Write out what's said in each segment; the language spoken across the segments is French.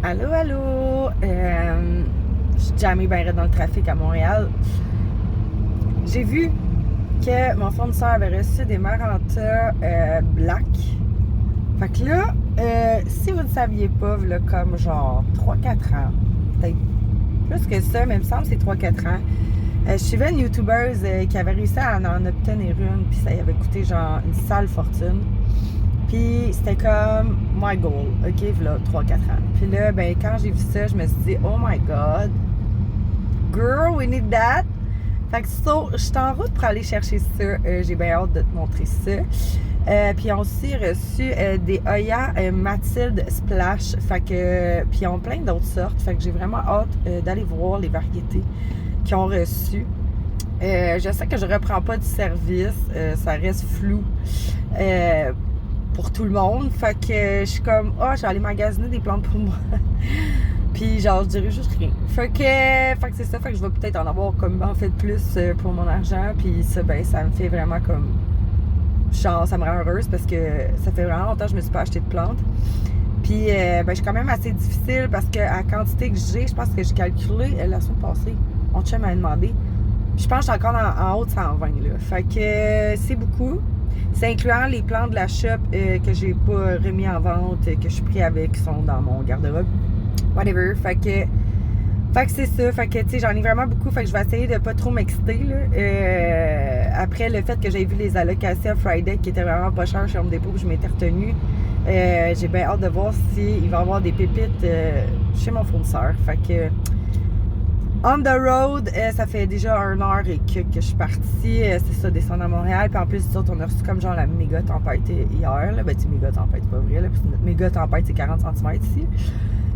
Allô, allô! Je suis jamais bien raide dans le trafic à Montréal. J'ai vu que mon fournisseur avait reçu des Maranta Black. Fait que là, si vous ne saviez pas, là, comme genre 3-4 ans, peut-être plus que ça, mais il me semble que c'est 3-4 ans, je suivais une YouTubeuse qui avait réussi à en obtenir une, puis ça y avait coûté genre une sale fortune. Puis c'était comme my goal, ok, voilà, 3-4 ans. Puis là, ben, quand j'ai vu ça, je me suis dit, oh my god, girl, we need that. Fait que je suis en route pour aller chercher ça. J'ai bien hâte de te montrer ça. Puis ils ont aussi reçu des Oya Mathilde Splash. Fait que, puis ils ont plein d'autres sortes. Fait que j'ai vraiment hâte d'aller voir les variétés qu'ils ont reçues. Je sais que je reprends pas du service. Ça reste flou. Pour tout le monde. Fait que je suis comme, je vais aller magasiner des plantes pour moi. Puis genre, je dirais juste rien. Fait que c'est ça. Fait que je vais peut-être en avoir comme en fait plus pour mon argent. Puis ça, ben, ça me fait vraiment comme, genre, ça me rend heureuse parce que ça fait vraiment longtemps que je me suis pas acheté de plantes. Puis ben, je suis quand même assez difficile parce que à la quantité que j'ai, je pense que j'ai calculé la semaine passée. Mon chum m'avait demandé. Je pense que je suis encore en haut de 120 là. Fait que c'est beaucoup. C'est incluant les plantes de la shop que j'ai pas remis en vente, que je suis pris avec, qui sont dans mon garde-robe. Whatever. Fait que c'est ça. Fait que, tu sais, j'en ai vraiment beaucoup. Fait que je vais essayer de pas trop m'exciter, là. Après le fait que j'ai vu les Alocasia Friday qui étaient vraiment pas chers chez Home Depot, je m'étais retenue. J'ai bien hâte de voir s'il va y avoir des pépites chez mon fournisseur. Fait que on the road, ça fait déjà 1 heure et que je suis partie. C'est ça, descendre à Montréal. Puis en plus, on a reçu comme genre la méga tempête hier. Là. Ben, tu sais, méga tempête, c'est pas vrai. Là, parce que notre méga tempête, c'est 40 cm ici.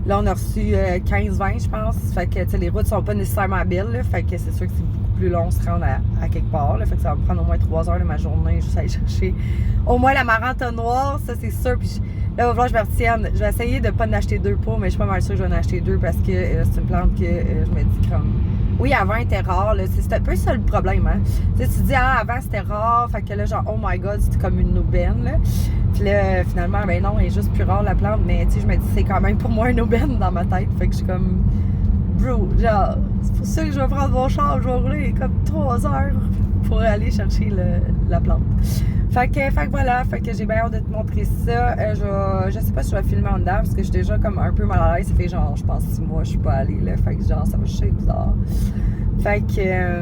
Là, on a reçu 15-20, je pense. Fait que, tu sais, les routes sont pas nécessairement belles. Là, fait que c'est sûr que c'est beaucoup plus long de se rendre à quelque part. Là, fait que ça va me prendre au moins 3 heures de ma journée juste à aller chercher au moins la Maranta noire. Ça, c'est sûr. Puis là, il va falloir que je me retienne. Je vais essayer de pas en acheter 2 pots, mais je suis pas mal sûre que je vais en acheter 2 parce que c'est une plante que je me dis comme... Oui, avant, elle était rare. C'est un peu ça le problème. Hein? Tu sais, tu dis, avant, c'était rare. Fait que là, genre, oh my god, c'était comme une aubaine. Là. Puis là, finalement, ben non, elle est juste plus rare, la plante. Mais tu sais, je me dis, c'est quand même pour moi une aubaine dans ma tête. Fait que je suis comme, bro, genre, c'est pour ça que je vais prendre mon char. Je vais rouler comme 3 heures pour aller chercher la plante. Fait que voilà, fait que j'ai bien hâte de te montrer ça. Je sais pas si je vais filmer en dedans parce que je suis déjà comme un peu mal à l'aise. Ça fait genre, je pense 6 mois, je suis pas allée là. Fait que genre, ça va juste être bizarre. Fait que,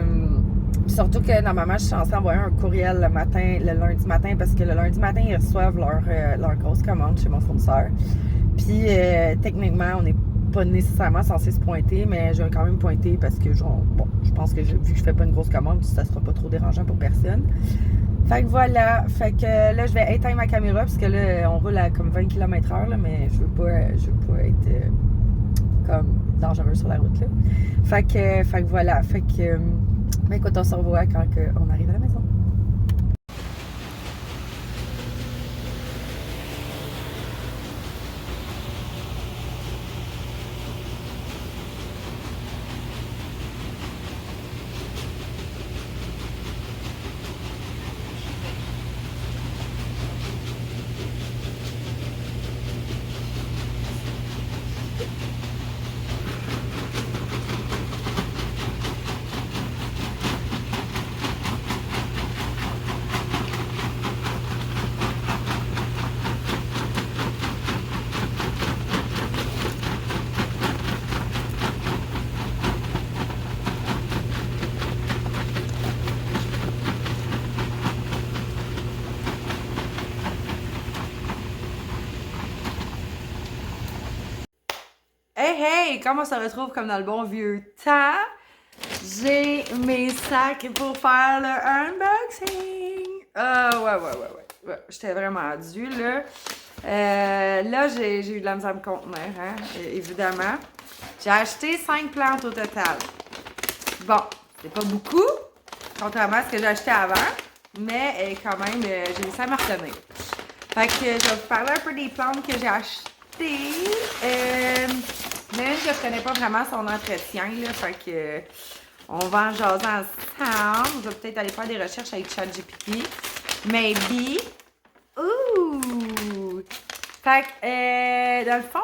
surtout que normalement, je suis censée envoyer un courriel le lundi matin parce que le lundi matin, ils reçoivent leur grosse commande chez mon fournisseur. Puis techniquement, on n'est pas nécessairement censé se pointer, mais je vais quand même pointer parce que genre, bon, je pense que vu que je fais pas une grosse commande, ça sera pas trop dérangeant pour personne. Fait que voilà, fait que là je vais éteindre ma caméra parce que là on roule à comme 20 km/h là, mais je veux pas être comme dangereux sur la route là. Fait que voilà, fait que ben écoute, on se revoit quand on arrive à la maison. Hey hey, comment on se retrouve comme dans le bon vieux temps? J'ai mes sacs pour faire le unboxing. Ouais. J'étais vraiment due là. Là, j'ai eu de la misère à me contenir, hein, évidemment. J'ai acheté 5 plantes au total. Bon, c'est pas beaucoup, contrairement à ce que j'ai acheté avant, mais quand même, j'ai réussi à me retenir. Fait que je vais vous parler un peu des plantes que j'ai achetées. Mais je ne connais pas vraiment son entretien, là, fait que on va en jaser ensemble. Je vais peut-être aller faire des recherches avec ChatGPT. Maybe. Ouh! Fait que, dans le fond,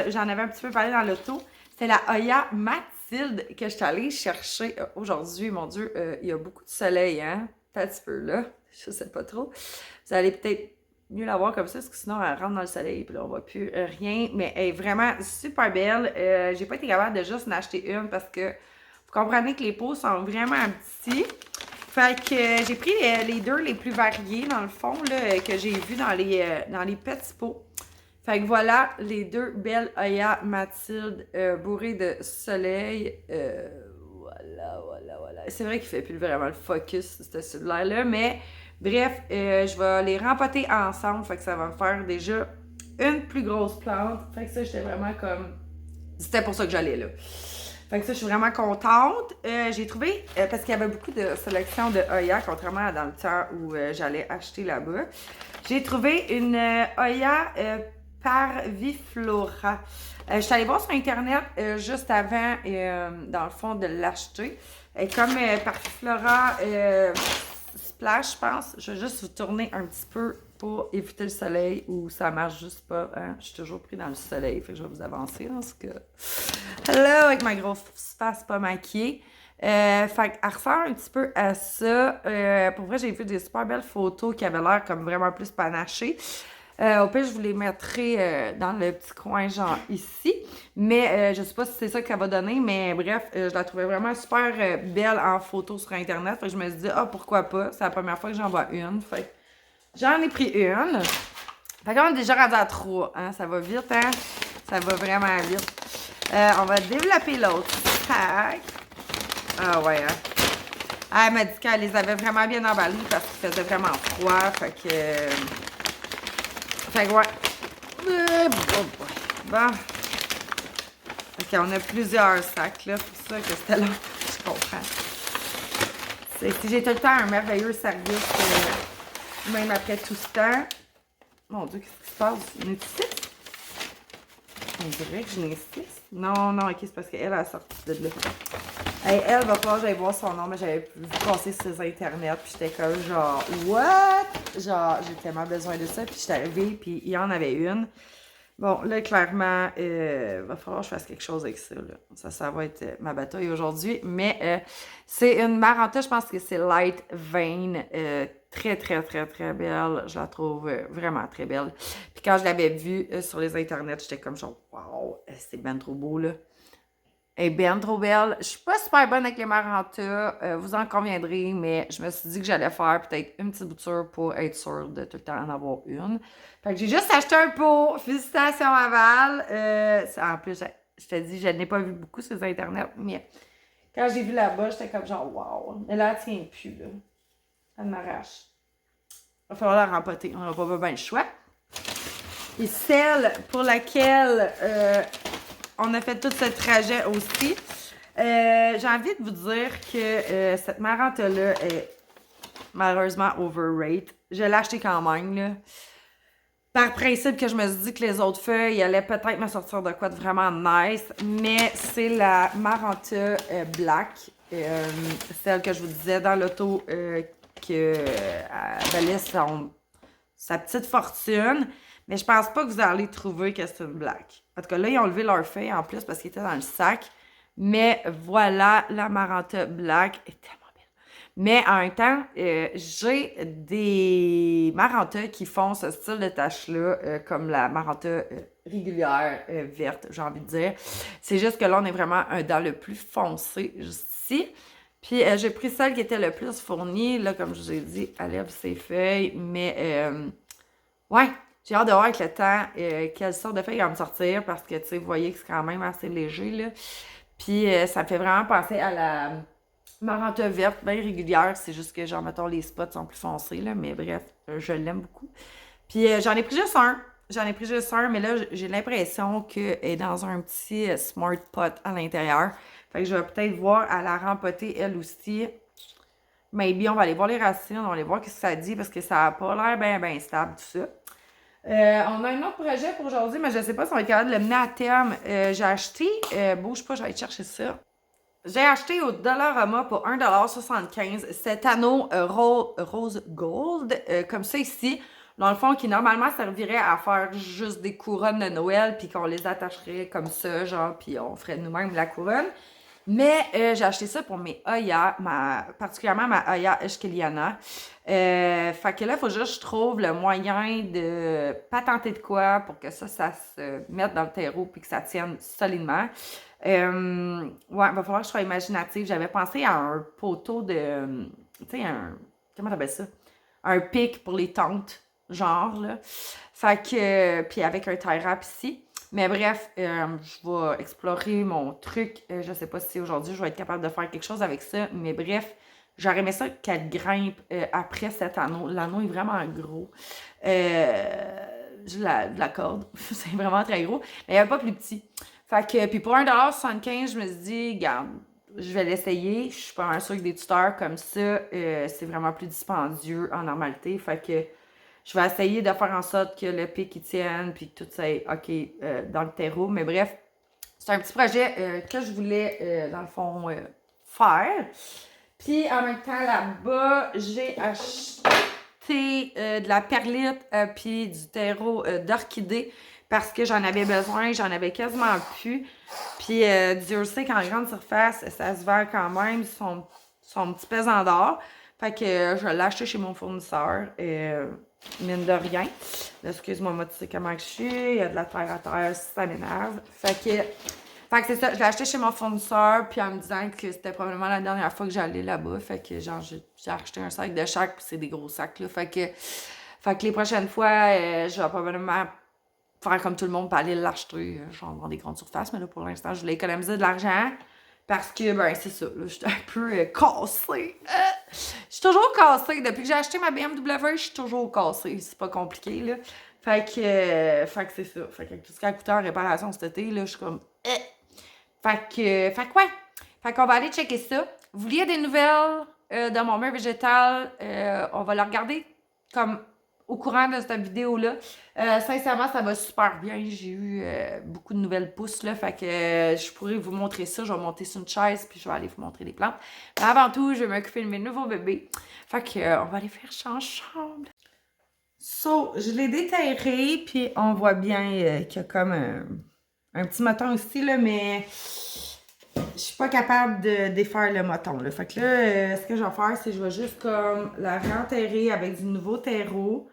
j'en avais un petit peu parlé dans l'auto, c'était la Hoya Mathilde que je suis allée chercher aujourd'hui. Mon Dieu, il y a beaucoup de soleil, hein? Un petit peu là, je sais pas trop. Vous allez peut-être mieux la voir comme ça, parce que sinon elle rentre dans le soleil, puis là on voit plus rien. Mais elle est vraiment super belle. J'ai pas été capable de juste en acheter une parce que vous comprenez que les pots sont vraiment petits. Fait que j'ai pris les deux les plus variés, dans le fond, là, que j'ai vus dans les petits pots. Fait que voilà, les deux belles Hoya Mathilde bourrées de soleil. Voilà. C'est vrai qu'il fait plus vraiment le focus, ce cellulaire-là, mais bref, je vais les rempoter ensemble. Fait que ça va me faire déjà une plus grosse plante. Fait que ça, j'étais vraiment comme... C'était pour ça que j'allais là. Fait que ça, je suis vraiment contente. J'ai trouvé, parce qu'il y avait beaucoup de sélection de Hoya, contrairement à dans le temps où j'allais acheter là-bas. J'ai trouvé une Hoya Parviflora. Je suis allée voir sur Internet juste avant, dans le fond, de l'acheter. Comme Parviflora Splash, je pense. Je vais juste vous tourner un petit peu pour éviter le soleil ou ça marche juste pas. Hein? Je suis toujours pris dans le soleil. Fait que je vais vous avancer dans ce cas. Hello, avec ma grosse face pas maquillée. Fait qu'elle ressemble un petit peu à ça. Pour vrai, j'ai vu des super belles photos qui avaient l'air comme vraiment plus panachées. Au pire, je vous les mettrai dans le petit coin, genre ici. Mais je sais pas si c'est ça qu'elle va donner. Mais bref, je la trouvais vraiment super belle en photo sur Internet. Fait que je me suis dit, pourquoi pas? C'est la première fois que j'en vois une. Fait que j'en ai pris une. Fait qu'on est déjà rendu à 3. Hein? Ça va vite, hein? Ça va vraiment vite. On va développer l'autre pack. Ah ouais, hein? Elle m'a dit qu'elle les avait vraiment bien emballés parce qu'il faisait vraiment froid. Fait que ouais. Bon. Ok, on a plusieurs sacs, là. C'est pour ça que c'était long. Je comprends. J'ai tout le temps un merveilleux service, même après tout ce temps. Mon Dieu, qu'est-ce qui se passe? On est 6? On dirait que j'en ai 6. Non, ok, c'est parce qu'elle a sorti de là. Hey, elle va falloir que j'aille voir son nom, mais j'avais vu passer sur les internets, puis j'étais comme genre, what? Genre, j'ai tellement besoin de ça, puis j'étais arrivée, puis il y en avait une. Bon, là, clairement, va falloir que je fasse quelque chose avec ça, là. Ça va être ma bataille aujourd'hui, mais c'est une Maranta, je pense que c'est Light Vein, très belle. Je la trouve vraiment très belle. Puis quand je l'avais vue sur les internets, j'étais comme genre, wow, c'est bien trop beau, là. Elle est bien trop belle. Je suis pas super bonne avec les Maranta, vous en conviendrez, mais je me suis dit que j'allais faire peut-être une petite bouture pour être sûre de tout le temps en avoir une. Fait que j'ai juste acheté un pot. Félicitations à Val. En plus, je te dis, je n'ai pas vu beaucoup sur les internets, mais quand j'ai vu là-bas, j'étais comme genre, wow. Mais là, elle tient plus, là. Elle m'arrache. Il va falloir la rempoter. On n'a pas bien le choix. Et celle pour laquelle on a fait tout ce trajet aussi. J'ai envie de vous dire que cette Maranta-là est malheureusement overrated. Je l'ai achetée quand même, là. Par principe que je me suis dit que les autres feuilles allaient peut-être me sortir de quoi de vraiment nice. Mais c'est la Maranta Black. Celle que je vous disais dans l'auto qu'elle valait sa petite fortune. Mais je pense pas que vous allez trouver que c'est une black. En tout cas, là, ils ont levé leur feuille en plus parce qu'ils étaient dans le sac. Mais voilà, la Maranta Black est tellement belle. Mais en même temps, j'ai des Maranta qui font ce style de tache-là, comme la Maranta régulière, verte, j'ai envie de dire. C'est juste que là, on est vraiment dans le plus foncé, juste ici. Puis j'ai pris celle qui était le plus fournie. Là, comme je vous ai dit, elle lève ses feuilles. Mais, ouais. J'ai hâte de voir avec le temps quelle sorte de feuilles il va me sortir parce que, tu sais, vous voyez que c'est quand même assez léger, là. Puis, ça me fait vraiment penser à la Maranta verte, bien régulière. C'est juste que, genre, mettons, les spots sont plus foncés, là. Mais bref, je l'aime beaucoup. Puis j'en ai pris juste un. J'en ai pris juste un, mais là, j'ai l'impression qu'elle est dans un petit smart pot à l'intérieur. Fait que je vais peut-être voir à la rempoter elle aussi. Maybe on va aller voir les racines, on va aller voir ce que ça dit parce que ça n'a pas l'air bien stable tout ça. On a un autre projet pour aujourd'hui, mais je ne sais pas si on va être capable de le mener à terme. J'ai acheté, bouge pas, je vais aller chercher ça. J'ai acheté au Dollarama pour 1,75$ cet anneau rose gold, comme ça ici. Dans le fond, qui normalement servirait à faire juste des couronnes de Noël, puis qu'on les attacherait comme ça, genre, puis on ferait nous-mêmes la couronne. Mais j'ai acheté ça pour mes Oya, particulièrement ma Oya Eschkeliana. Fait que là, il faut juste que je trouve le moyen de patenter de quoi pour que ça se mette dans le terreau puis que ça tienne solidement. Ouais, va falloir que je sois imaginative. J'avais pensé à un poteau de. Tu sais, comment t'appelles ça? Un pic pour les tentes, genre, là. Fait que. Puis avec un tie wrap ici. Mais bref, je vais explorer mon truc. Je sais pas si aujourd'hui je vais être capable de faire quelque chose avec ça. Mais bref, j'aurais aimé ça qu'elle grimpe après cet anneau. L'anneau est vraiment gros. J'ai de la corde. C'est vraiment très gros. Mais il n'y a pas plus petit. Fait que, puis pour 1,75$, je me suis dit, regarde, je vais l'essayer. Je suis pas sûre que des tuteurs comme ça, c'est vraiment plus dispendieux en normalité. Fait que je vais essayer de faire en sorte que le pic il tienne, puis que tout ça est OK dans le terreau. Mais bref, c'est un petit projet que je voulais, dans le fond, faire. Puis en même temps, là-bas, j'ai acheté de la perlite, puis du terreau d'orchidée parce que j'en avais besoin, j'en avais quasiment plus. Puis Dieu sait qu'en grande surface, ça se vend quand même son petit pesant d'or. Fait que je l'ai acheté chez mon fournisseur, mine de rien. Là, excuse-moi, moi, tu sais comment je suis, il y a de la terre à terre, ça m'énerve. Fait que c'est ça, je l'ai acheté chez mon fournisseur, puis en me disant que c'était probablement la dernière fois que j'allais là-bas. Fait que genre, j'ai acheté un sac de chaque, puis c'est des gros sacs, là. Fait que les prochaines fois, je vais probablement faire comme tout le monde, pas aller l'acheter, genre dans des grandes surfaces. Mais là, pour l'instant, je voulais économiser de l'argent. Parce que, ben, c'est ça, là, je suis un peu cassée. Je suis toujours cassée. Depuis que j'ai acheté ma BMW, je suis toujours cassée. C'est pas compliqué, là. Fait que c'est ça. Fait que tout ce qui a coûté en réparation cet été, là, je suis comme... Fait que ouais. Fait qu'on va aller checker ça. Vous vouliez des nouvelles de mon mur végétal? On va la regarder comme au courant de cette vidéo-là. Sincèrement, ça va super bien. J'ai eu beaucoup de nouvelles pousses, là. Fait que je pourrais vous montrer ça. Je vais monter sur une chaise, puis je vais aller vous montrer les plantes. Mais avant tout, je vais m'occuper de mes nouveaux bébés. Fait que on va aller faire ça ensemble. So, je l'ai déterré, puis on voit bien qu'il y a comme un petit moton ici, là, mais je suis pas capable de défaire le moton, là. Fait que là, ce que je vais faire, c'est que je vais juste comme la réenterrer avec du nouveau terreau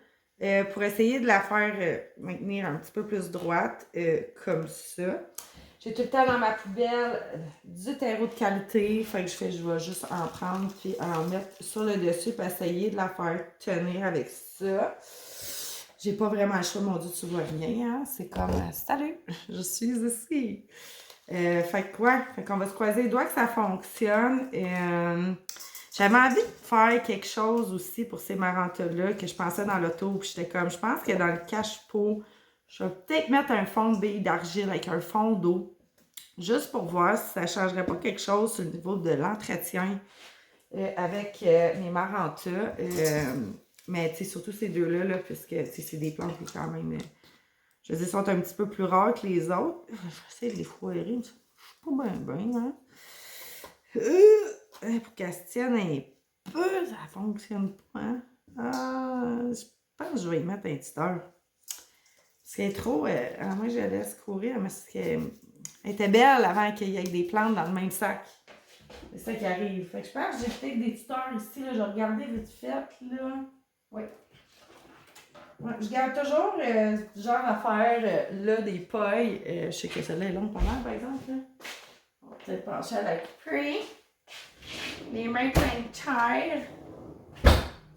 pour essayer de la faire maintenir un petit peu plus droite, comme ça. J'ai tout le temps dans ma poubelle du terreau de qualité, fait que je vais juste en prendre puis en mettre sur le dessus pour essayer de la faire tenir avec ça. J'ai pas vraiment le choix, mon Dieu, tu vois rien, hein? C'est comme, salut, je suis ici. Fait que ouais, fait qu'on va se croiser les doigts que ça fonctionne. J'avais envie de faire quelque chose aussi pour ces marantas-là que je pensais dans l'auto, puis j'étais comme, je pense que dans le cache-pot, je vais peut-être mettre un fond de billes d'argile avec un fond d'eau, juste pour voir si ça changerait pas quelque chose sur le niveau de l'entretien avec mes marantas. Mais tu sais, surtout ces deux-là, là, puisque c'est des plantes qui quand même, je veux dire, sont un petit peu plus rares que les autres. Je vais essayer de les foirer, mais je suis pas bien, hein. Pour qu'elle se tienne un peu, ça fonctionne pas, hein. Je pense que je vais y mettre un tuteur. Parce qu'elle est trop, moi je la laisse courir, mais c'est qu'elle était belle avant qu'il y ait des plantes dans le même sac. C'est ça qui arrive. Fait que je pense que j'ai peut-être des tuteurs ici, là, je vais regarder vite fait, là. Oui. Ouais, je garde toujours genre à faire là des pailles. Je sais que celle-là est longue pas mal, par exemple. Là. On va peut-être pencher à la prix. Les mains plein de terre. Tu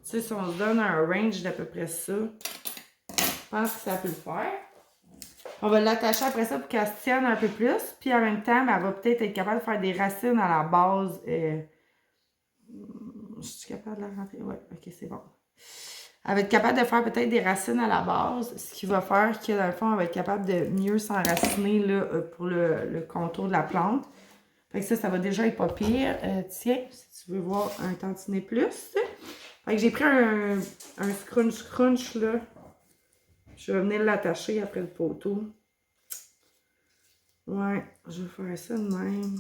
sais, si on se donne un range d'à peu près ça, je pense que ça peut le faire. On va l'attacher après ça pour qu'elle se tienne un peu plus. Puis en même temps, ben, elle va peut-être être capable de faire des racines à la base. Je suis capable de la rentrer? Ouais, ok, c'est bon. Elle va être capable de faire peut-être des racines à la base, ce qui va faire que, dans le fond, elle va être capable de mieux s'enraciner là, pour le contour de la plante. Fait que ça va déjà être pas pire. Tiens, si tu veux voir un tantinet plus. Fait que j'ai pris un scrunch là. Je vais venir l'attacher après le poteau. Ouais, je vais faire ça de même.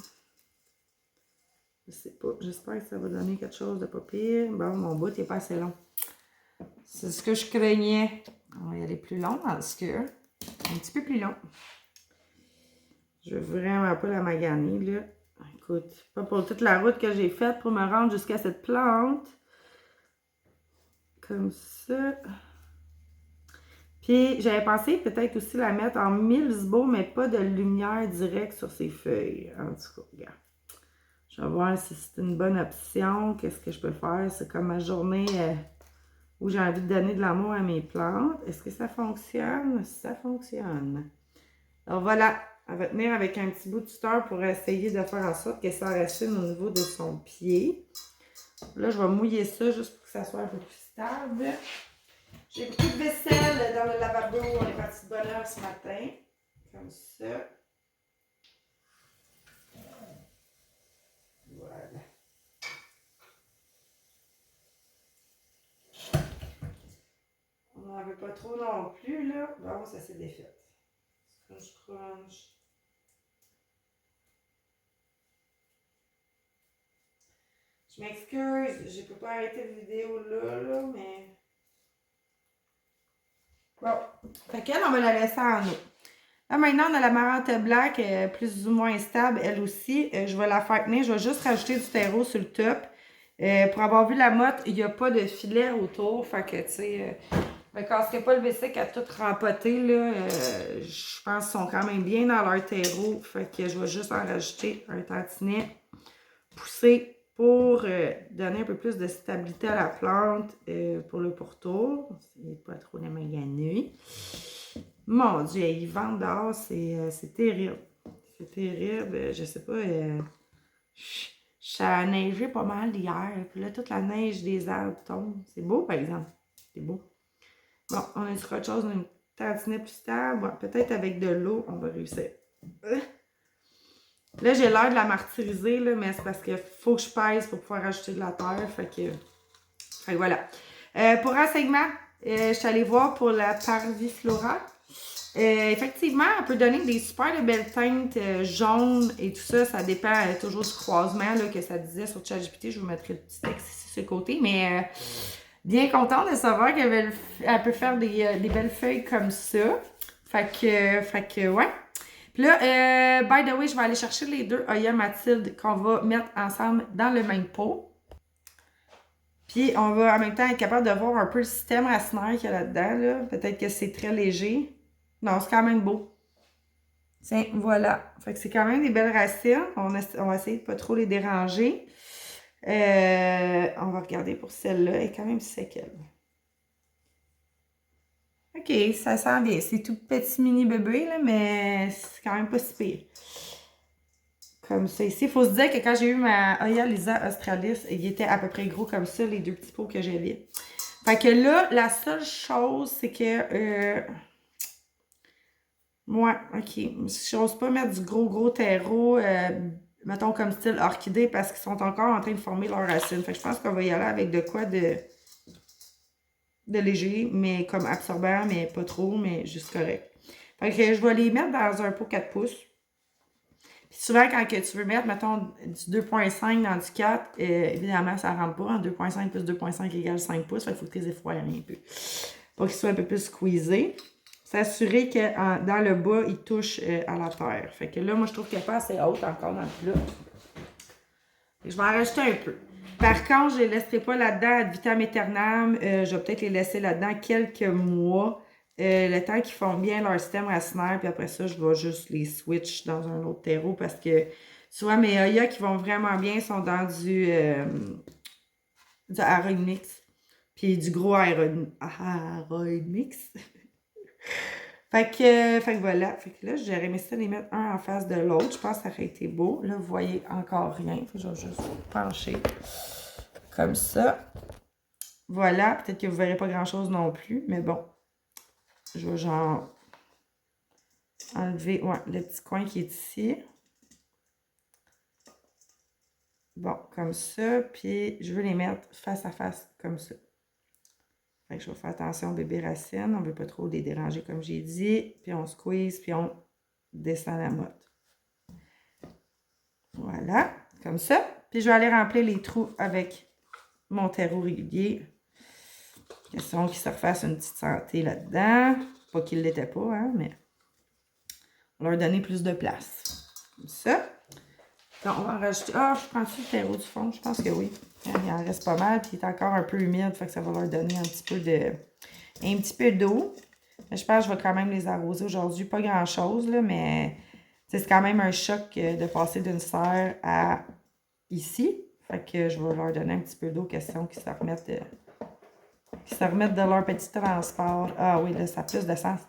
Je sais pas, j'espère que ça va donner quelque chose de pas pire. Bon, mon bout n'est pas assez long. C'est ce que je craignais. On va y aller plus long dans ce cas. Un petit peu plus long. Je veux vraiment pas la maganer, là. Écoute, pas pour toute la route que j'ai faite pour me rendre jusqu'à cette plante. Comme ça. Puis, j'avais pensé peut-être aussi la mettre en Milsbo, mais pas de lumière directe sur ses feuilles. En tout cas, regarde. Je vais voir si c'est une bonne option. Qu'est-ce que je peux faire? C'est comme ma journée où j'ai envie de donner de l'amour à mes plantes. Est-ce que ça fonctionne? Ça fonctionne. Alors voilà, elle va tenir avec un petit bout de tuteur pour essayer de faire en sorte que ça racine au niveau de son pied. Là, je vais mouiller ça juste pour que ça soit un peu plus stable. J'ai beaucoup de vaisselle dans le lavabo. On est parti de bonne heure ce matin. Comme ça. Voilà. On n'en veut pas trop non plus, là. Bon, ça s'est défait. Crunch. Je m'excuse, je peux pas arrêter la vidéo là, mais... Bon. Fait qu'elle, on va la laisser en eau. Là, maintenant, on a la Marante Black, plus ou moins stable, elle aussi. Je vais la faire tenir. Je vais juste rajouter du terreau sur le top. Pour avoir vu la motte, il n'y a pas de filet autour. Fait que, tu sais, me casserai pas le bicycle à tout rempoter, là. Je pense qu'ils sont quand même bien dans leur terreau. Fait que je vais juste en rajouter un tantinet poussé pour donner un peu plus de stabilité à la plante pour le pourtour. C'est pas trop la maganer. Mon Dieu, ils vendent dehors, c'est terrible. C'est terrible. Je sais pas. Ça a neigé pas mal hier. Puis là, toute la neige des arbres tombe. C'est beau, par exemple. C'est beau. Bon, on a autre chose, une tantinet plus stable. Bon, peut-être avec de l'eau, on va réussir. Là, j'ai l'air de la martyriser, là, mais c'est parce qu'il faut que je pèse pour pouvoir ajouter de la terre. Fait que voilà. Pour renseignement, je suis allée voir pour la Parviflora. Effectivement, elle peut donner des super de belles teintes jaunes et tout ça. Ça dépend toujours du croisement là, que ça disait sur ChatGPT. Je vous mettrai le petit texte ici sur le côté. Mais bien contente de savoir qu'elle peut faire des belles feuilles comme ça. Fait que ouais. Puis là, by the way, je vais aller chercher les deux Oya Mathilde qu'on va mettre ensemble dans le même pot. Puis on va en même temps être capable de voir un peu le système racinaire qu'il y a là-dedans. Là. Peut-être que c'est très léger. Non, c'est quand même beau. Tiens, voilà. Fait que c'est quand même des belles racines. On va essayer de pas trop les déranger. On va regarder pour celle-là. Elle est quand même sec, elle. OK, ça sent bien. C'est tout petit mini bébé, là, mais c'est quand même pas si pire. Comme ça ici. Il faut se dire que quand j'ai eu ma Oya Lisa Australis, il était à peu près gros comme ça, les deux petits pots que j'avais. Fait que là, la seule chose, c'est que... ouais, OK. Je n'ose pas mettre du gros terreau, mettons comme style orchidée, parce qu'ils sont encore en train de former leurs racines. Fait que je pense qu'on va y aller avec de quoi de léger, mais comme absorbant, mais pas trop, mais juste correct. Fait que je vais les mettre dans un pot 4 pouces. Puis souvent, quand que tu veux mettre, mettons, du 2.5 dans du 4, évidemment, ça ne rentre pas. En 2.5 plus 2.5 égale 5 pouces. Fait qu'il faut que tu les effoires un peu. Pour qu'ils soient un peu plus squeezés. S'assurer que dans le bas, ils touchent à la terre. Fait que là, moi, je trouve qu'elle n'est pas assez haute encore dans le plat. Et je vais en rajouter un peu. Par contre, je ne les laisserai pas là-dedans ad vitam aeternam. Je vais peut-être les laisser là-dedans quelques mois. Le temps qu'ils font bien leur système racinaire. Puis après ça, je vais juste les switch dans un autre terreau. Parce que souvent, mes Oya qui vont vraiment bien sont dans du Aeroid Mix. Puis du gros Aeroid Mix. Fait que voilà. Fait que là, j'aurais aimé ça les mettre un en face de l'autre. Je pense que ça aurait été beau. Là, vous voyez encore rien. Faut que je vais juste pencher comme ça. Voilà, peut-être que vous ne verrez pas grand-chose non plus, mais bon. Je vais genre enlever le petit coin qui est ici. Bon, comme ça. Puis, je veux les mettre face à face, comme ça. Fait que je vais faire attention au bébé racine. On ne veut pas trop les déranger, comme j'ai dit. Puis, on squeeze, puis on descend la motte. Voilà, comme ça. Puis, je vais aller remplir les trous avec mon terreau régulier. Question qu'il se refasse une petite santé là-dedans. Pas qu'il ne l'était pas, hein, mais on va leur donner plus de place. Comme ça. Donc, on va en rajouter. Ah, je prends-tu le terreau du fond? Je pense que oui. Il en reste pas mal, puis il est encore un peu humide, fait que ça va leur donner un petit peu d'eau. Je pense que je vais quand même les arroser aujourd'hui. Pas grand-chose, là, mais c'est quand même un choc de passer d'une serre à ici. Fait que je vais leur donner un petit peu d'eau, question qu'ils se remettent de leur petit transport. Ah oui, là, ça a plus de sens.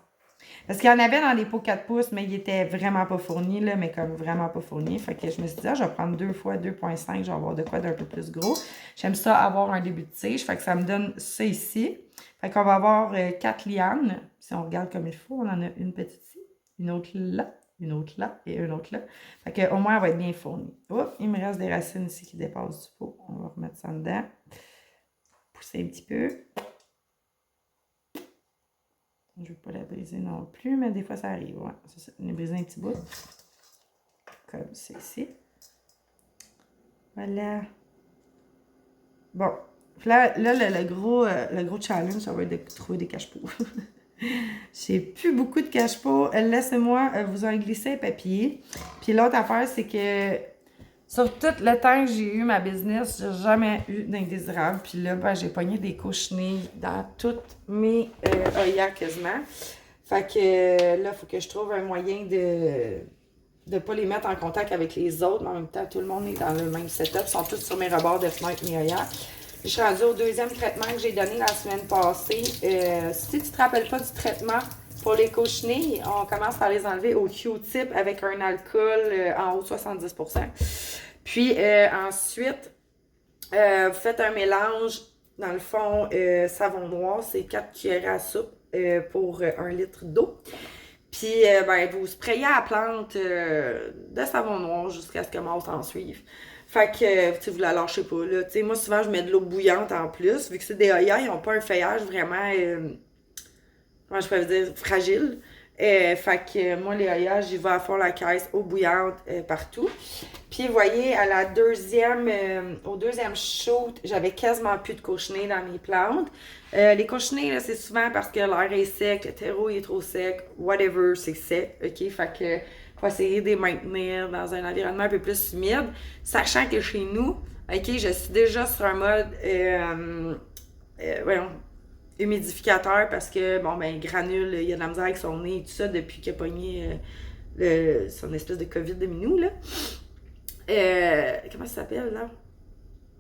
Parce qu'il y en avait dans les pots 4 pouces, mais ils étaient vraiment pas fournis, là, mais comme vraiment pas fournis. Fait que je me suis dit, je vais prendre 2 fois 2,5, je vais avoir de quoi d'un peu plus gros. J'aime ça avoir un début de tige, fait que ça me donne ça ici. Fait qu'on va avoir 4 lianes. Si on regarde comme il faut, on en a une petite ici, une autre là et une autre là. Fait que au moins, elle va être bien fournie. Oups, il me reste des racines ici qui dépassent du pot. On va remettre ça dedans. Pousser un petit peu. Je ne veux pas la briser non plus, mais des fois, ça arrive. Ouais, c'est ça. On a brisé un petit bout. Comme c'est ici. Voilà. Bon. Là, le gros challenge, ça va être de trouver des cache-pots. J'ai plus beaucoup de cache-pots. Laissez-moi vous en glisser un papier. Puis l'autre affaire, c'est que sur tout le temps que j'ai eu ma business, j'ai jamais eu d'indésirable. Puis là, ben, j'ai pogné des cochenilles dans toutes mes œillères quasiment. Fait que là, il faut que je trouve un moyen de ne pas les mettre en contact avec les autres. Mais en même temps, tout le monde est dans le même setup. Ils sont tous sur mes rebords de fenêtre, mes œillères. Je suis rendue au deuxième traitement que j'ai donné la semaine passée. Si tu ne te rappelles pas du traitement pour les cochenilles, on commence par les enlever au Q-tip avec un alcool en haut de 70%. Puis ensuite, vous faites un mélange, dans le fond, savon noir, c'est 4 cuillères à soupe pour 1 litre d'eau. Puis, vous sprayez à la plante de savon noir jusqu'à ce que Mars en suive. Fait que, vous la lâchez pas, là. T'sais, moi, souvent, je mets de l'eau bouillante en plus. Vu que c'est des œillères, ils n'ont pas un feuillage vraiment, comment je peux dire, fragile. Fait que moi, les œillères, j'y vais à fond la caisse, eau bouillante partout. Puis, vous voyez, au deuxième shoot, j'avais quasiment plus de cochenilles dans mes plantes. Les cochenilles, là, c'est souvent parce que l'air est sec, le terreau est trop sec, whatever, c'est sec, ok? Fait que, faut essayer de les maintenir dans un environnement un peu plus humide, sachant que chez nous, ok, je suis déjà sur un mode, humidificateur parce que, Granule, il y a de la misère avec son nez et tout ça depuis qu'il a pogné son espèce de COVID de minou, là. Comment ça s'appelle, là?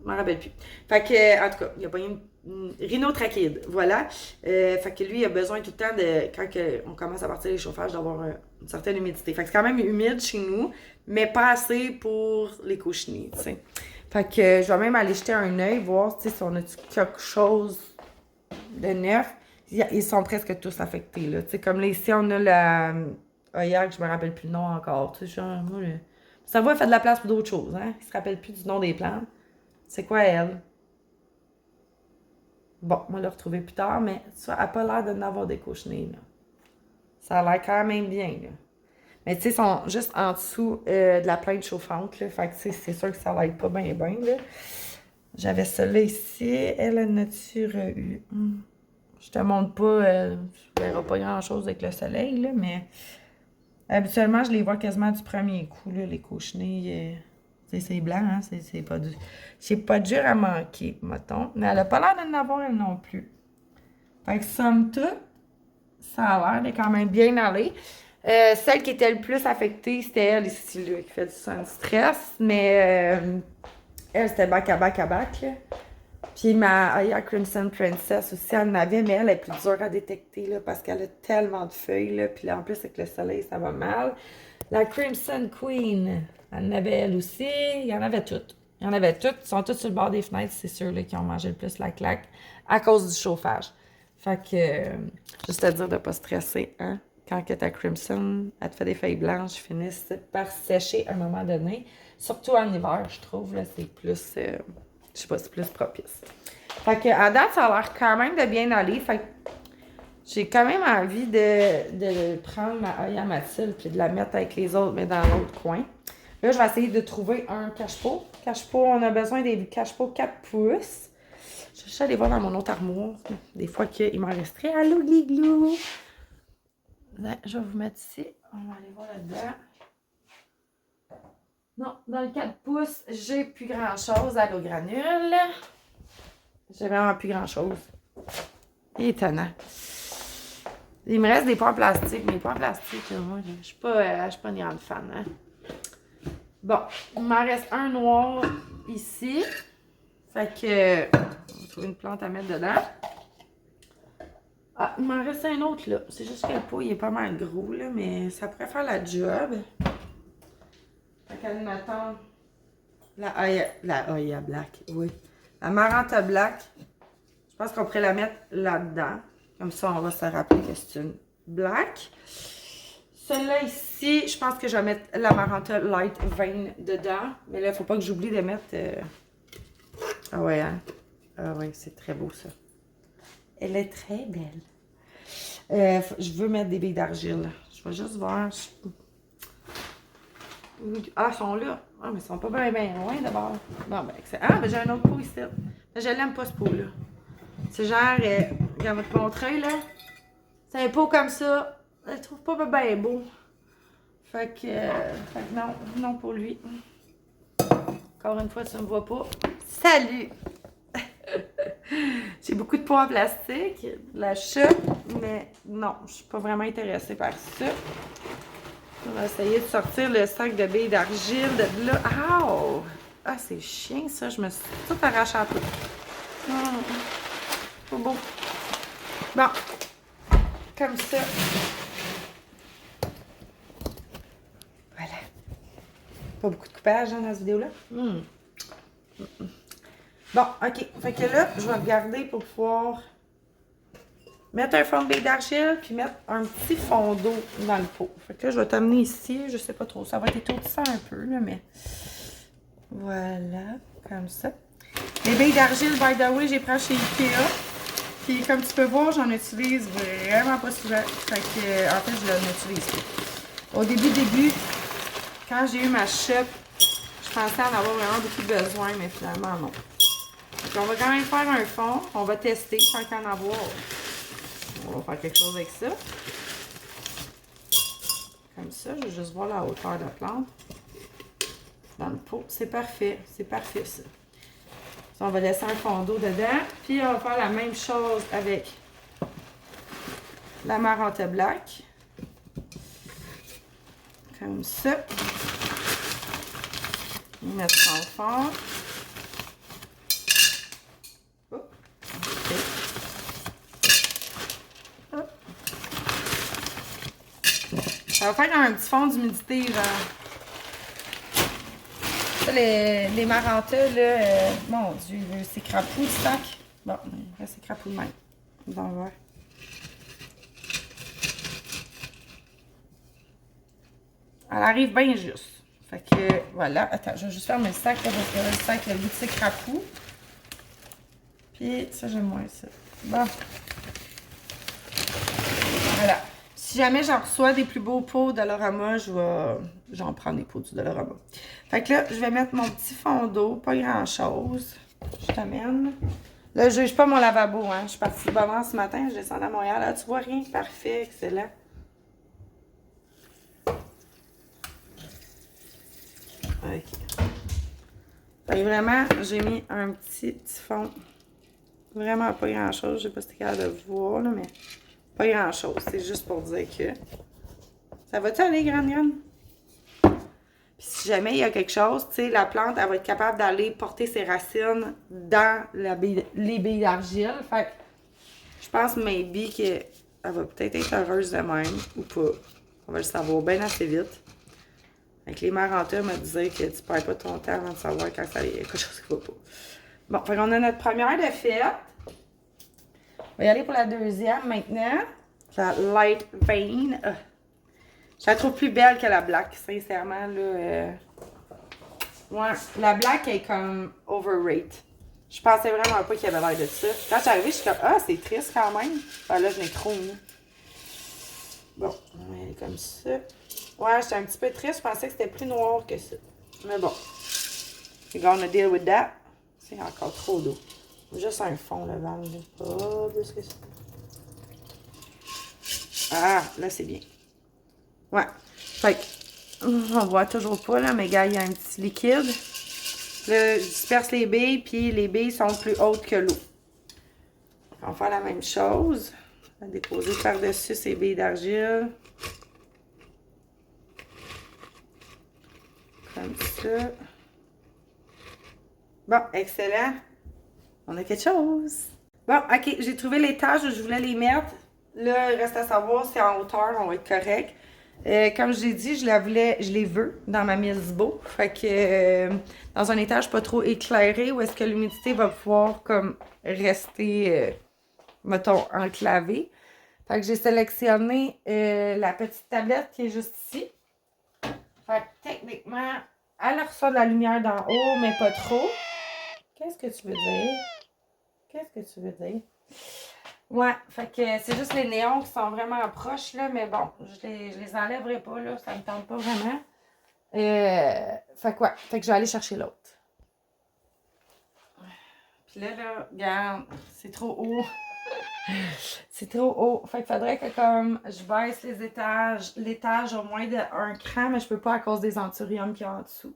Je m'en rappelle plus. Fait que, en tout cas, il a pogné une rhinotrachide, voilà. Fait que lui, il a besoin tout le temps quand on commence à partir des chauffages, d'avoir une certaine humidité. Fait que c'est quand même humide chez nous, mais pas assez pour les cochenilles, tu sais. Fait que je vais même aller jeter un œil, voir si on a quelque chose de neuf. Ils sont presque tous affectés, là. Tu sais, comme là, ici, on a la œillère que je me rappelle plus le nom encore. Tu sais, genre, moi, ça va, elle fait de la place pour d'autres choses, hein. Il se rappelle plus du nom des plantes. C'est quoi, elle? Bon, on va le retrouver plus tard, mais ça n'a pas l'air de n'avoir des cochenilles, là. Ça a l'air quand même bien, là. Mais tu sais, ils sont juste en dessous de la plainte chauffante, là. Fait que c'est sûr que ça l'aide pas bien, là. J'avais celle-là ici. Elle a nature eu. Je te montre pas, tu verras pas grand-chose avec le soleil, là, mais habituellement, je les vois quasiment du premier coup, là, les cochenilles. C'est blanc, hein? C'est pas dur à manquer, mettons. Mais elle a pas l'air d'en avoir, elle non plus. Fait que somme toute, ça a l'air de quand même bien aller. Celle qui était le plus affectée, c'était elle ici, là, qui fait du sun stress. Mais elle, c'était back à back, là. Puis ma Aya Crimson Princess aussi, elle en avait, mais elle est plus dure à détecter, là, parce qu'elle a tellement de feuilles, là. Puis là, en plus, avec le soleil, ça va mal. La Crimson Queen, elle en avait elle aussi. Il y en avait toutes. Il y en avait toutes. Ils sont tous sur le bord des fenêtres, c'est ceux là, qui ont mangé le plus la claque à cause du chauffage. Fait que, juste à dire de ne pas stresser, hein. Quand que ta Crimson, elle te fait des feuilles blanches, finissent par sécher à un moment donné. Surtout en hiver, je trouve, là, c'est plus, je sais pas, c'est plus propice. Fait que, à date, ça a l'air quand même de bien aller. Fait que, j'ai quand même envie de prendre ma œil à Mathilde puis de la mettre avec les autres, mais dans l'autre coin. Là, je vais essayer de trouver un cache-pot. Cache-pot, on a besoin des cache-pots 4 pouces. Je vais aller voir dans mon autre armoire. Des fois qu'il m'en resterait. Allô, Gliglou! Là, je vais vous mettre ici. On va aller voir là-dedans. Non, dans le 4 pouces, j'ai plus grand-chose à l'eau granule. J'ai vraiment plus grand-chose. Étonnant. Il me reste des pots en plastique, mais les pots en plastique, moi, je suis pas une grande fan. Hein? Bon, il m'en reste un noir ici. Fait que, on va trouver une plante à mettre dedans. Ah, il m'en reste un autre, là. C'est juste que le pot, il est pas mal gros, là, mais ça pourrait faire la job. Fait qu'admettons, la Oya Black, oui. La Maranta Black, je pense qu'on pourrait la mettre là-dedans. Comme ça, on va se rappeler que c'est une Black. Celle-là ici, je pense que je vais mettre la Maranta Light Vein dedans. Mais là, il ne faut pas que j'oublie de mettre... Ah ouais, hein? Ah ouais, c'est très beau, ça. Elle est très belle. Je veux mettre des billes d'argile. Je vais juste voir. Ah, ils sont là. Ah, mais ils sont pas bien loin d'abord. Bon, ben, excellent. Ah, ben j'ai un autre pot ici. Mais je l'aime pas, ce pot-là. C'est genre, dans votre montrer, là. C'est un pot comme ça. Je le trouve pas bien beau. Fait que non, non pour lui. Encore une fois, tu ne me vois pas. Salut! J'ai beaucoup de pots en plastique, de la chute, mais non, je suis pas vraiment intéressée par ça. On va essayer de sortir le sac de billes d'argile de là. Ah! Ah, c'est chiant ça, je me suis tout arraché un peu. Pas beau. Bon, comme ça. Voilà. Pas beaucoup de coupage hein, dans cette vidéo-là. Bon, ok. Fait que là, je vais regarder pour pouvoir mettre un fond de billes d'argile puis mettre un petit fond d'eau dans le pot. Fait que là, je vais t'amener ici. Je sais pas trop. Ça va être étourdissant un peu, là, mais voilà, comme ça. Les billes d'argile, by the way, j'ai pris chez Ikea. Puis comme tu peux voir, j'en utilise vraiment pas souvent. Fait que, en fait, je l'en utilise pas. Au début, quand j'ai eu ma shop, je pensais en avoir vraiment beaucoup besoin, mais finalement, non. Donc, on va quand même faire un fond. On va tester tant qu'en avoir. On va faire quelque chose avec ça. Comme ça, je vais juste voir la hauteur de la plante. Dans le pot. C'est parfait. C'est parfait, ça. On va laisser un fond d'eau dedans. Puis, on va faire la même chose avec la Maranta Black. Comme ça. Mettre son fond. Ça va faire un petit fond d'humidité, genre. Ça, les Maranta, là, mon Dieu, c'est crapou, le sac. Bon, c'est crapou de même. On va voir. Elle arrive bien juste. Fait que, voilà. Attends, je vais juste fermer le sac, là, parce que là, le sac, il a le goût de crapou. Puis, ça, j'aime moins ça. Bon. Voilà. Si jamais j'en reçois des plus beaux pots Dollarama, j'en prends des pots du Dollarama. Fait que là, je vais mettre mon petit fond d'eau, pas grand-chose. Je t'amène. Là, je juge pas mon lavabo, hein. Je suis partie de Bavard ce matin, je descends à Montréal. Là, tu vois rien? Parfait, excellent. OK. Fait que vraiment, j'ai mis un petit fond. Vraiment pas grand-chose. Je sais pas si t'es capable de voir, là, mais... Pas grand-chose, c'est juste pour dire que ça va-tu aller, grande? Puis si jamais il y a quelque chose, tu sais, la plante, elle va être capable d'aller porter ses racines dans les billes d'argile. Fait que je pense, maybe, qu'elle va peut-être être heureuse de même ou pas. On va le savoir bien assez vite. Avec les mères en terre me disaient que tu perds pas ton temps avant de savoir quand ça y a quelque chose qui va pas. Bon, fait qu'on a notre première de fête. On va y aller pour la deuxième maintenant. La Light Vein. Je la trouve plus belle que la Black, sincèrement. Là, ouais, la Black est comme overrated. Je pensais vraiment pas qu'il y avait l'air de ça. Quand je suis arrivée, je suis comme, ah, c'est triste quand même. Enfin, là, je l'ai trop mis. Bon, elle est comme ça. Ouais, j'étais un petit peu triste. Je pensais que c'était plus noir que ça. Mais bon. We're gonna deal with that. C'est encore trop d'eau. Juste un fond, le Val. Pas plus que ça. Ah, là, c'est bien. Ouais. Fait que, on voit toujours pas, là, mais gars, il y a un petit liquide. Là, je disperse les billes, puis les billes sont plus hautes que l'eau. On va faire la même chose. On va déposer par-dessus ces billes d'argile. Comme ça. Bon, excellent. On a quelque chose. Bon, ok, j'ai trouvé les tâches où je voulais les mettre. Là, il reste à savoir si en hauteur, on va être correct. Comme je l'ai dit, je les veux dans ma Milsbo. Fait que dans un étage pas trop éclairé où est-ce que l'humidité va pouvoir comme rester, mettons, enclavée. Fait que j'ai sélectionné la petite tablette qui est juste ici. Fait que techniquement, elle reçoit de la lumière d'en haut, mais pas trop. Qu'est-ce que tu veux dire? Qu'est-ce que tu veux dire? Ouais, fait que c'est juste les néons qui sont vraiment proches, là, mais bon, je les enlèverai pas, là, ça me tente pas vraiment. Fait que ouais, fait que je vais aller chercher l'autre. Puis là, regarde, c'est trop haut. C'est trop haut. Fait qu'il faudrait que comme je baisse l'étage au moins de un cran, mais je peux pas à cause des anthuriums qu'il y a en dessous.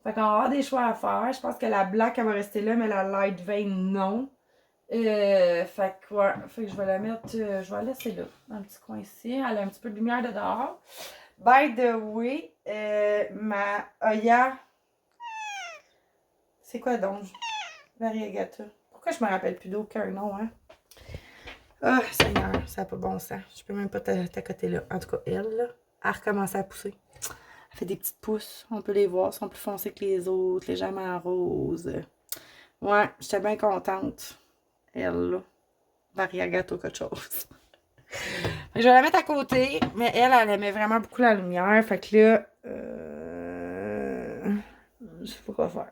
Fait qu'on va avoir des choix à faire. Je pense que la black, elle va rester là, mais la light vein, non. Fait que ouais, fait que je vais la mettre, je vais la laisser là, dans le petit coin ici. Elle a un petit peu de lumière de dehors. By the way, ma Oya, c'est quoi donc? Variegata. Pourquoi je me rappelle plus d'aucun nom, hein? Ah, Seigneur, ça n'a pas bon sens. Je peux même pas t'accoter là. En tout cas, elle, là, elle a recommencé à pousser. Elle fait des petites pousses. On peut les voir. Elles sont plus foncées que les autres. Légèrement en rose. Ouais, j'étais bien contente. Elle, là. Variegata ou quelque chose. Je vais la mettre à côté. Mais elle aimait vraiment beaucoup la lumière. Fait que là, je sais pas quoi faire.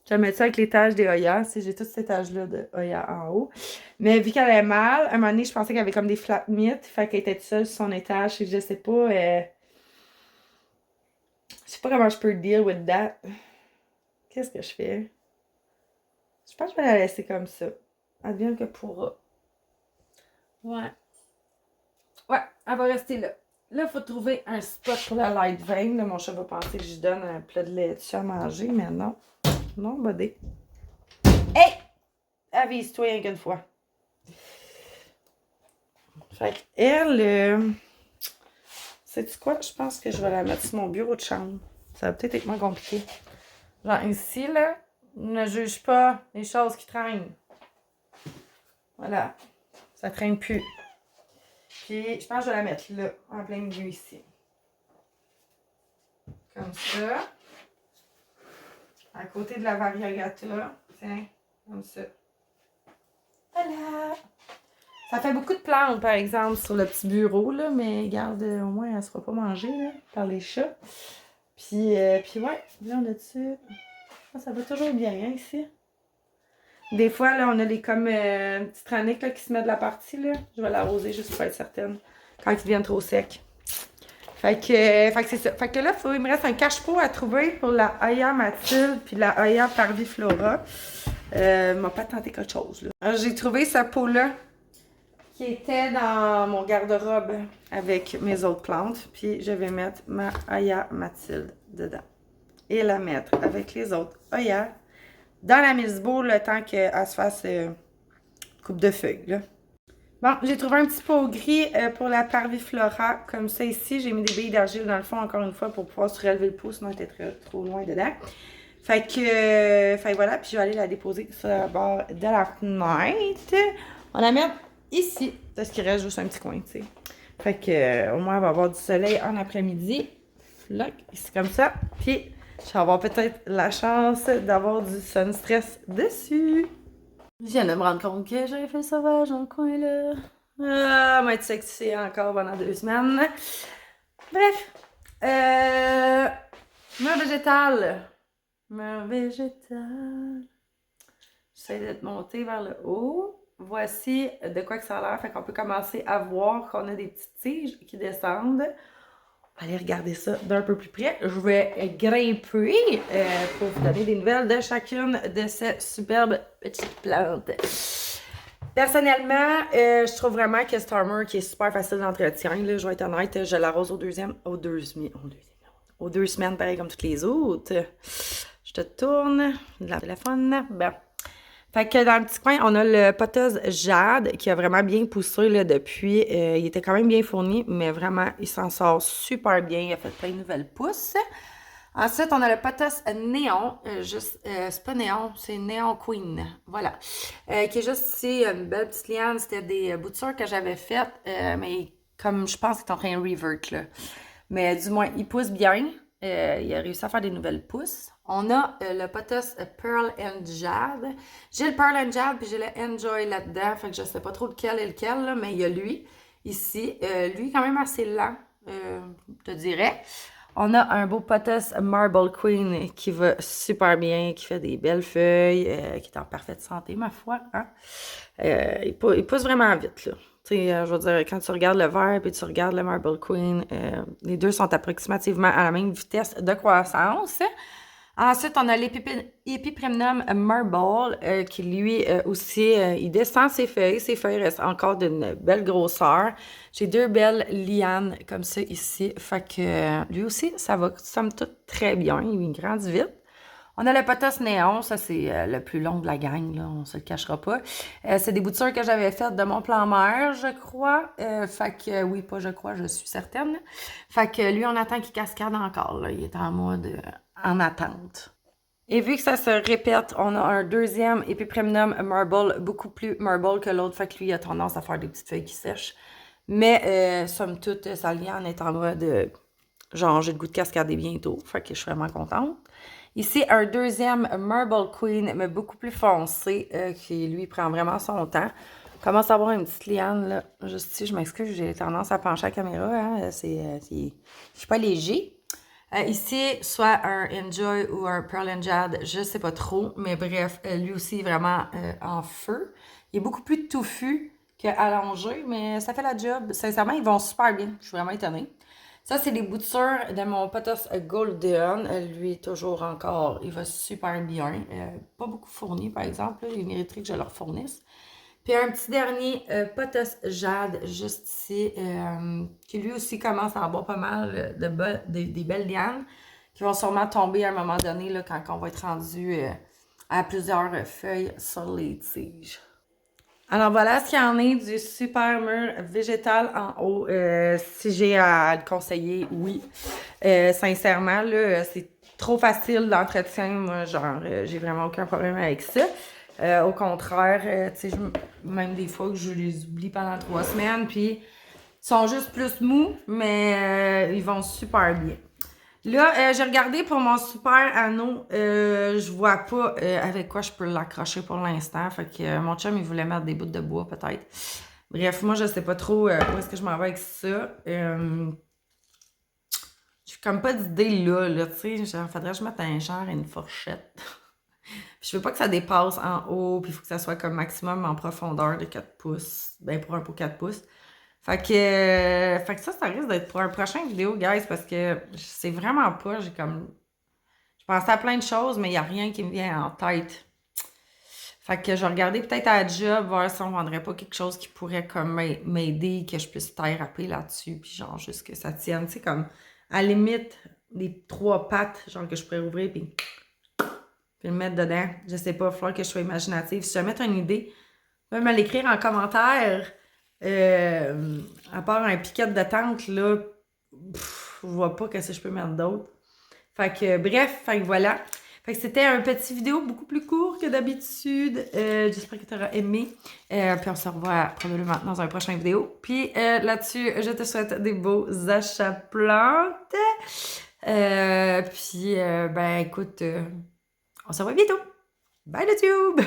Je vais mettre ça avec l'étage des Oya. J'ai tout cet étage-là de Oya en haut. Mais vu qu'elle est mal, à un moment donné, je pensais qu'elle avait comme des flat mythes. Fait qu'elle était toute seule sur son étage. Et je sais pas. Je sais pas comment je peux deal with that. Qu'est-ce que je fais? Je pense que je vais la laisser comme ça. Advienne que pourra. Ouais. Ouais, elle va rester là. Là, il faut trouver un spot pour la light vein. Là, mon chat va penser que je lui donne un plat de laitue à manger, mais non. Non, buddy. Hey! Avise-toi rien qu'une fois. Fait qu'elle, sais-tu quoi? Je pense que je vais la mettre sur mon bureau de chambre. Ça va peut-être être moins compliqué. Genre ici, là, ne juge pas les choses qui traînent. Voilà. Ça traîne plus. Puis, je pense que je vais la mettre là, en plein milieu ici. Comme ça. À côté de la variegata. Tiens, comme ça. Voilà! Ça fait beaucoup de plantes, par exemple, sur le petit bureau, là, mais regarde, au moins, elle ne sera pas mangée là, par les chats. Puis ouais, là, on a dessus. Ça va toujours bien, hein, ici. Des fois, là, on a les comme petites raniques là, qui se mettent de la partie, là. Je vais l'arroser juste pour être certaine. Quand ils deviennent trop secs. Fait que c'est ça. Fait que là, il me reste un cache-pot à trouver pour la Oya Mathilde puis la Oya Parviflora. M'a pas tenté quelque chose, là. Alors, j'ai trouvé ce pot-là qui était dans mon garde-robe avec mes autres plantes. Puis je vais mettre ma Oya Mathilde dedans. Et la mettre avec les autres Oya dans la Milsbo le temps qu'elle se fasse coupe de feuilles, là. Bon, j'ai trouvé un petit pot gris pour la Parviflora, comme ça ici. J'ai mis des billes d'argile dans le fond, encore une fois, pour pouvoir surélever le pot, sinon j'étais trop loin dedans. Fait que voilà, puis je vais aller la déposer sur le bord de la fenêtre. On la met ici, parce qu'il reste juste un petit coin, tu sais. Fait que au moins, elle va avoir du soleil en après-midi. Là, c'est comme ça. Puis, je vais avoir peut-être la chance d'avoir du sun stress dessus. Je viens de me rendre compte que j'avais fait le sauvage dans le coin, là. Ah, mais être sexy encore pendant 2 semaines. Bref. Meur végétale. Meur végétale. J'essaie de te monter vers le haut. Voici de quoi que ça a l'air. Fait qu'on peut commencer à voir qu'on a des petites tiges qui descendent. On va aller regarder ça d'un peu plus près. Je vais grimper pour vous donner des nouvelles de chacune de ces superbes petites plantes. Personnellement, je trouve vraiment que Starmer qui est super facile d'entretien. Je vais être honnête, je l'arrose aux 2 semaines, pareil comme toutes les autres. Je te tourne le téléphone. Bon. Fait que dans le petit coin, on a le poteuse Jade qui a vraiment bien poussé là, depuis. Il était quand même bien fourni, mais vraiment, il s'en sort super bien. Il a fait plein de nouvelles pousses. Ensuite, on a le potos néon, c'est pas néon, c'est Néon Queen, voilà, qui est juste ici, une belle petite liane, c'était des boutures que j'avais faites, mais comme je pense qu'il est en train de revert, là. Mais du moins, il pousse bien, il a réussi à faire des nouvelles pousses. On a le potos Pearl and Jade. J'ai le Pearl and Jade, puis j'ai le Enjoy là-dedans, fait que je sais pas trop lequel est lequel, là, mais il y a lui, ici, lui quand même assez lent, je te dirais. On a un beau potos Marble Queen qui va super bien, qui fait des belles feuilles, qui est en parfaite santé, ma foi. Hein? Il pousse vraiment vite, là. Tu sais, je veux dire, quand tu regardes le vert et tu regardes le Marble Queen, les deux sont approximativement à la même vitesse de croissance. Ensuite, on a l'Epipremnum Marble qui, lui aussi, il descend ses feuilles. Ses feuilles restent encore d'une belle grosseur. J'ai 2 belles lianes comme ça ici. Fait que lui aussi, ça va somme toute très bien. Il grandit vite. On a le potos néon, ça c'est le plus long de la gang, là, on se le cachera pas. C'est des boutures que j'avais faites de mon plan mère, je crois. Fait que, oui, pas je crois, je suis certaine. Fait que lui, on attend qu'il cascade encore, là. Il est en mode en attente. Et vu que ça se répète, on a un deuxième Epipremnum Marble, beaucoup plus marble que l'autre. Fait que lui, il a tendance à faire des petites feuilles qui sèchent. Mais, somme toute, sa liane est en mode, genre, j'ai le goût de cascader bientôt. Fait que je suis vraiment contente. Ici, un deuxième Marble Queen, mais beaucoup plus foncé, qui lui prend vraiment son temps. Commence à avoir une petite liane, là, juste ici. Je m'excuse, j'ai tendance à pencher la caméra, hein. Je suis pas léger. Ici, soit un Enjoy ou un Pearl and Jade, je sais pas trop, mais bref, lui aussi vraiment en feu. Il est beaucoup plus touffu qu'allongé, mais ça fait la job. Sincèrement, ils vont super bien. Je suis vraiment étonnée. Ça, c'est les boutures de mon potos Golden. Lui, toujours encore, il va super bien. Pas beaucoup fourni, par exemple. Là, il mériterait que je leur fournisse. Puis un petit dernier potos Jade, juste ici, qui lui aussi commence à avoir pas mal des belles lianes, qui vont sûrement tomber à un moment donné, là, quand on va être rendu à plusieurs feuilles sur les tiges. Alors voilà ce qu'il y en est du super mur végétal en haut. Si j'ai à le conseiller, oui. Sincèrement, là, c'est trop facile d'entretien. Moi, genre, j'ai vraiment aucun problème avec ça. Au contraire, tu sais, même des fois que je les oublie pendant 3 semaines, puis ils sont juste plus mous, mais ils vont super bien. Là, j'ai regardé pour mon super anneau. Je vois pas avec quoi je peux l'accrocher pour l'instant. Fait que mon chum, il voulait mettre des bouts de bois, peut-être. Bref, moi, je sais pas trop où est-ce que je m'en vais avec ça. J'ai comme pas d'idée là, tu sais. Genre, faudrait que je mette un genre et une fourchette. Puis je veux pas que ça dépasse en haut, puis il faut que ça soit comme maximum en profondeur de 4 pouces. Ben, pour un pot 4 pouces. Fait que ça risque d'être pour un prochain vidéo, guys, parce que je sais vraiment pas, je pensais à plein de choses, mais il n'y a rien qui me vient en tête. Fait que je vais regarder peut-être à la job, voir si on vendrait pas quelque chose qui pourrait comme m'aider, que je puisse thérapie là-dessus, puis genre juste que ça tienne, tu sais, comme à la limite, des 3 pattes, genre que je pourrais ouvrir, puis le mettre dedans. Je sais pas, il va falloir que je sois imaginative. Si jamais tu as une idée, tu peux me l'écrire en commentaire. À part un piquet de tente, là, je vois pas qu'est-ce que je peux mettre d'autre. Fait que, bref, fait que voilà. Fait que c'était un petit vidéo beaucoup plus court que d'habitude. J'espère que tu auras aimé. Puis on se revoit probablement dans un prochain vidéo. Puis là-dessus, je te souhaite des beaux achats plantes. Puis, ben écoute, on se revoit bientôt. Bye le tube!